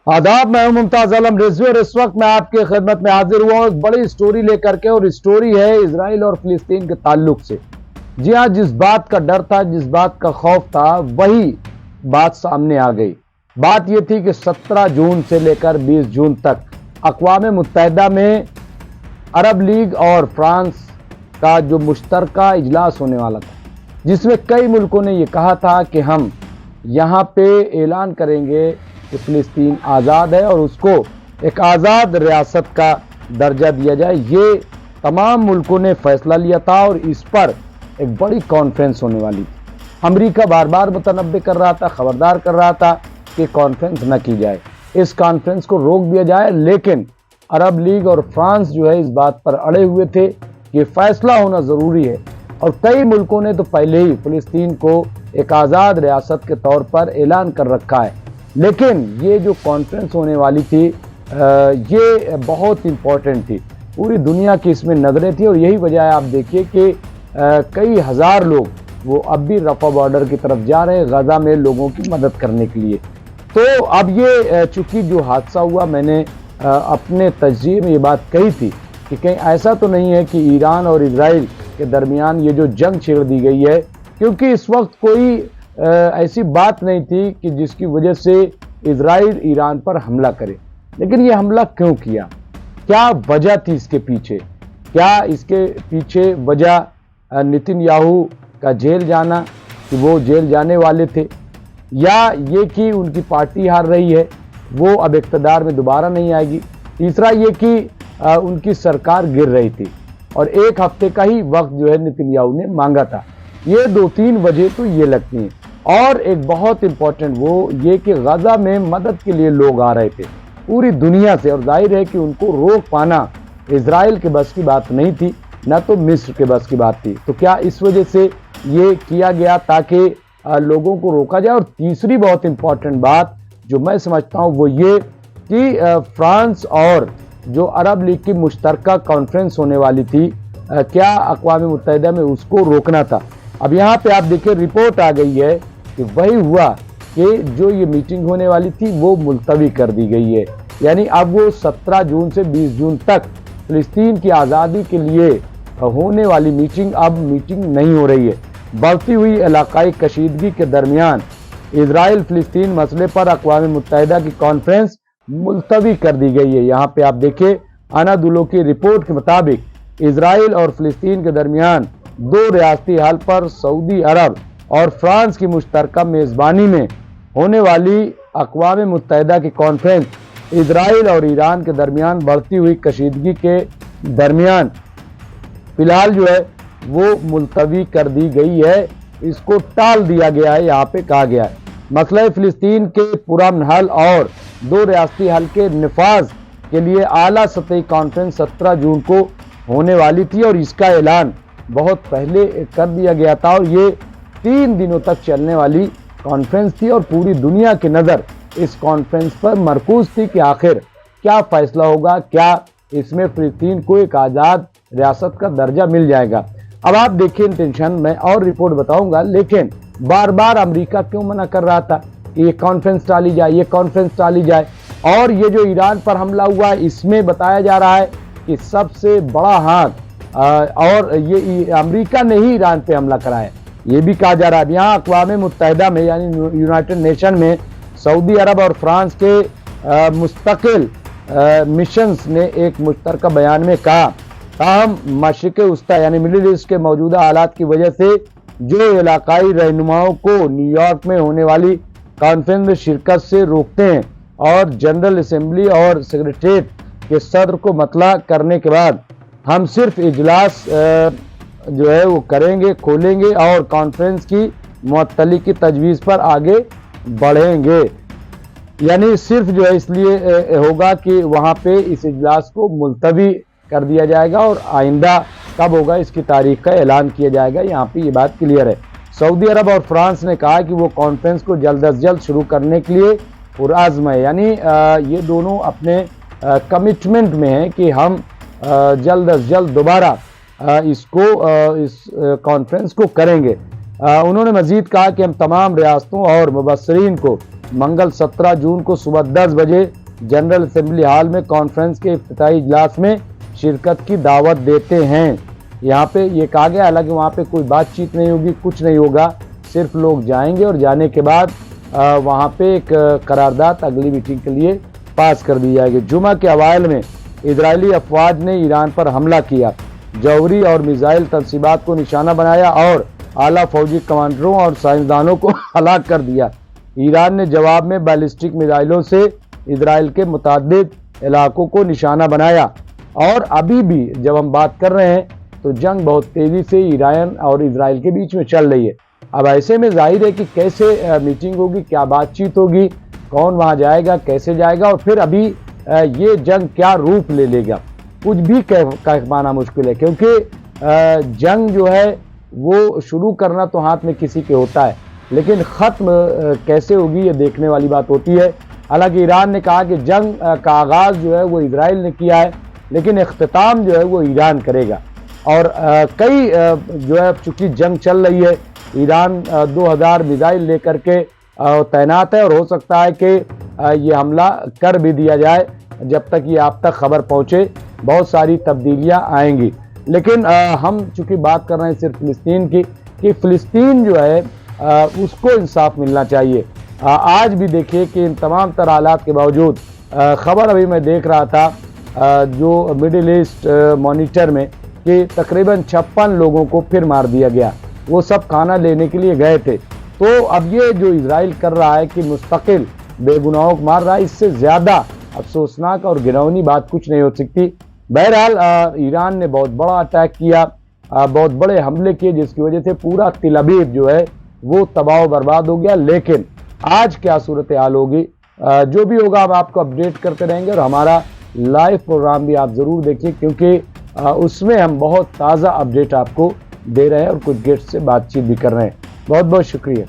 आदाब, मैं हूं मुमताज आलम रिजवी और इस वक्त मैं आपके खिदमत में हाजिर हुआ हूं एक बड़ी स्टोरी लेकर के। और स्टोरी है इजराइल और फिलिस्तीन के ताल्लुक से। जी हाँ, जिस बात का डर था, जिस बात का खौफ था, वही बात सामने आ गई। बात यह थी कि 17 जून से लेकर 20 जून तक अक़वाम मुत्तहिदा में अरब लीग और फ्रांस का जो मुश्तरका इजलास होने वाला था, जिसमें कई मुल्कों ने यह कहा था कि हम यहाँ पे ऐलान करेंगे कि फ़िलिस्तीन आज़ाद है और उसको एक आज़ाद रियासत का दर्जा दिया जाए। ये तमाम मुल्कों ने फैसला लिया था और इस पर एक बड़ी कॉन्फ्रेंस होने वाली थी। अमेरिका बार बार मुतनब्बे कर रहा था, खबरदार कर रहा था कि कॉन्फ्रेंस न की जाए, इस कॉन्फ्रेंस को रोक दिया जाए। लेकिन अरब लीग और फ्रांस जो है इस बात पर अड़े हुए थे कि फैसला होना ज़रूरी है। और कई मुल्कों ने तो पहले ही फ़िलिस्तीन को एक आज़ाद रियासत के तौर पर ऐलान कर रखा है। लेकिन ये जो कॉन्फ्रेंस होने वाली थी ये बहुत इम्पोर्टेंट थी, पूरी दुनिया की इसमें नज़रें थी। और यही वजह है, आप देखिए कि कई हज़ार लोग वो अब भी रफ़ा बॉर्डर की तरफ जा रहे हैं गज़ा में लोगों की मदद करने के लिए। तो अब ये चूँकि जो हादसा हुआ, मैंने अपने तजज़िये में ये बात कही थी कि कहीं ऐसा तो नहीं है कि ईरान और इजराइल के दरमियान ये जो जंग छेड़ दी गई है, क्योंकि इस वक्त कोई ऐसी बात नहीं थी कि जिसकी वजह से इजराइल ईरान पर हमला करे। लेकिन ये हमला क्यों किया, क्या वजह थी इसके पीछे? क्या इसके पीछे वजह नेतन्याहू का जेल जाना, कि वो जेल जाने वाले थे, या ये कि उनकी पार्टी हार रही है, वो अब इक़्तिदार में दोबारा नहीं आएगी? तीसरा ये कि उनकी सरकार गिर रही थी और एक हफ्ते का ही वक्त जो है नेतन्याहू ने मांगा था। ये 2-3 वजह तो ये लगती हैं। और एक बहुत इम्पॉर्टेंट वो ये कि गज़ा में मदद के लिए लोग आ रहे थे पूरी दुनिया से, और जाहिर है कि उनको रोक पाना इजराइल के बस की बात नहीं थी, ना तो मिस्र के बस की बात थी। तो क्या इस वजह से ये किया गया ताकि लोगों को रोका जाए? और तीसरी बहुत इम्पॉर्टेंट बात जो मैं समझता हूँ वो ये कि फ्रांस और जो अरब लीग की मुश्तरका कॉन्फ्रेंस होने वाली थी, क्या अक़वाम मुत्तहिदा में उसको रोकना था। अब यहाँ पे आप देखिए रिपोर्ट आ गई है कि वही हुआ कि जो ये मीटिंग होने वाली थी वो मुलतवी कर दी गई है। यानी अब वो 17 जून से 20 जून तक फ़िलिस्तीन की आज़ादी के लिए होने वाली मीटिंग अब मीटिंग नहीं हो रही है। बढ़ती हुई इलाकाई कशीदगी के दरमियान इजराइल फ़िलिस्तीन मसले पर अक़वाम मुत्तहिदा की कॉन्फ्रेंस मुलतवी कर दी गई है। यहाँ पे आप देखिए अनादुलो की रिपोर्ट के मुताबिक इजराइल और फ़िलिस्तीन के दरमियान 2 रियासती हल पर सऊदी अरब और फ्रांस की मुश्तरका मेज़बानी में होने वाली अक़वाम मुत्तहिदा की कॉन्फ्रेंस इजराइल और ईरान के दरमियान बढ़ती हुई कशीदगी के दरमियान फ़िलहाल जो है वो मुलतवी कर दी गई है, इसको टाल दिया गया है। यहाँ पे कहा गया है मसला फ़िलिस्तीन के पुरअमन हल और 2 रियासती हल के नफाज के लिए आला सतही कॉन्फ्रेंस 17 जून को होने वाली थी और इसका ऐलान बहुत पहले कर दिया गया था। और ये 3 दिनों तक चलने वाली कॉन्फ्रेंस थी और पूरी दुनिया की नज़र इस कॉन्फ्रेंस पर मरकूज थी कि आखिर क्या फ़ैसला होगा, क्या इसमें फ़िलिस्तीन को एक आज़ाद रियासत का दर्जा मिल जाएगा। अब आप देखिए टेंशन में और रिपोर्ट बताऊंगा, लेकिन बार बार अमेरिका क्यों मना कर रहा था कि ये कॉन्फ्रेंस टाली जाए, ये कॉन्फ्रेंस टाली जाए। और ये जो ईरान पर हमला हुआ है, इसमें बताया जा रहा है कि सबसे बड़ा हाथ और ये अमेरिका ने ही ईरान पे हमला करा है, ये भी कहा जा रहा है। यहाँ अक़वाम मुत्तहिदा में यानी यूनाइटेड नेशन में सऊदी अरब और फ्रांस के मुस्तकिल मिशंस ने एक मुश्तरका बयान में कहा, ताहम मशरिक़ वस्ता यानी मिडिल ईस्ट के मौजूदा हालात की वजह से जो इलाकाई रहनुमाओं को न्यूयॉर्क में होने वाली कॉन्फ्रेंस में शिरकत से रोकते हैं और जनरल असम्बली और सेक्रेटरीट के सदर को मतला करने के बाद हम सिर्फ इजलास जो है वो करेंगे, खोलेंगे और कॉन्फ्रेंस की मुअत्तली की तजवीज़ पर आगे बढ़ेंगे। यानी सिर्फ जो है इसलिए होगा कि वहाँ पे इस इजलास को मुलतवी कर दिया जाएगा और आइंदा कब होगा इसकी तारीख का ऐलान किया जाएगा। यहाँ पे ये बात क्लियर है। सऊदी अरब और फ्रांस ने कहा कि वो कॉन्फ्रेंस को जल्द अज जल्द शुरू करने के लिए पुरअज़्म है। यानी ये दोनों अपने कमिटमेंट में हैं कि हम जल्द अज जल्द दोबारा इस कॉन्फ्रेंस को करेंगे। उन्होंने मजीद कहा कि हम तमाम रियासतों और मुबस्सरीन को मंगल 17 जून को सुबह 10 बजे जनरल असेंबली हॉल में कॉन्फ्रेंस के इफ्तिताही इजलास में शिरकत की दावत देते हैं। यहाँ पे ये कहा गया, हालांकि वहाँ पे कोई बातचीत नहीं होगी, कुछ नहीं होगा, सिर्फ लोग जाएंगे और जाने के बाद वहाँ पे एक करारदाद अगली मीटिंग के लिए पास कर दी जाएगी। जुमा के अवाइल में इजरायली अफवाज ने ईरान पर हमला किया, जौहरी और मिसाइल तनसीबात को निशाना बनाया और आला फौजी कमांडरों और साइंसदानों को हलाक कर दिया। ईरान ने जवाब में बैलिस्टिक मिसाइलों से इजराइल के मुतअद्दिद इलाकों को निशाना बनाया। और अभी भी जब हम बात कर रहे हैं तो जंग बहुत तेज़ी से ईरान और इजराइल के बीच में चल रही है। अब ऐसे में जाहिर है कि कैसे मीटिंग होगी, क्या बातचीत होगी, कौन वहाँ जाएगा, कैसे जाएगा, और फिर अभी ये जंग क्या रूप ले लेगा, कुछ भी कह पाना मुश्किल है। क्योंकि जंग जो है वो शुरू करना तो हाथ में किसी के होता है, लेकिन ख़त्म कैसे होगी ये देखने वाली बात होती है। हालांकि ईरान ने कहा कि जंग का आगाज़ जो है वो इजराइल ने किया है, लेकिन इख्तिताम जो है वो ईरान करेगा। और कई जो है चूँकि जंग चल रही है, ईरान 2000 मिसाइल लेकर के तैनात है और हो सकता है कि ये हमला कर भी दिया जाए। जब तक ये आप तक खबर पहुँचे बहुत सारी तब्दीलियाँ आएंगी। लेकिन हम चूँकि बात कर रहे हैं सिर्फ फ़िलिस्तीन की, कि फ़िलिस्तीन जो है उसको इंसाफ मिलना चाहिए। आज भी देखिए कि इन तमाम तर हालात के बावजूद ख़बर अभी मैं देख रहा था जो मिडिल ईस्ट मॉनिटर में कि तकरीबन 56 लोगों को फिर मार दिया गया। वो सब खाना लेने के लिए गए थे। तो अब ये जो इजराइल कर रहा है कि मुस्तकिल बेगुनाहों को मार रहा है, इससे ज़्यादा अफसोसनाक और घिनौनी बात कुछ नहीं हो सकती। बहरहाल ईरान ने बहुत बड़ा अटैक किया, बहुत बड़े हमले किए, जिसकी वजह से पूरा तिल अबीब जो है वो तबाह बर्बाद हो गया। लेकिन आज क्या सूरत हाल होगी, जो भी होगा हम आपको अपडेट करते रहेंगे। और हमारा लाइव प्रोग्राम भी आप ज़रूर देखिए, क्योंकि उसमें हम बहुत ताज़ा अपडेट आपको दे रहे हैं और कुछ गेस्ट से बातचीत भी कर रहे हैं। बहुत बहुत शुक्रिया।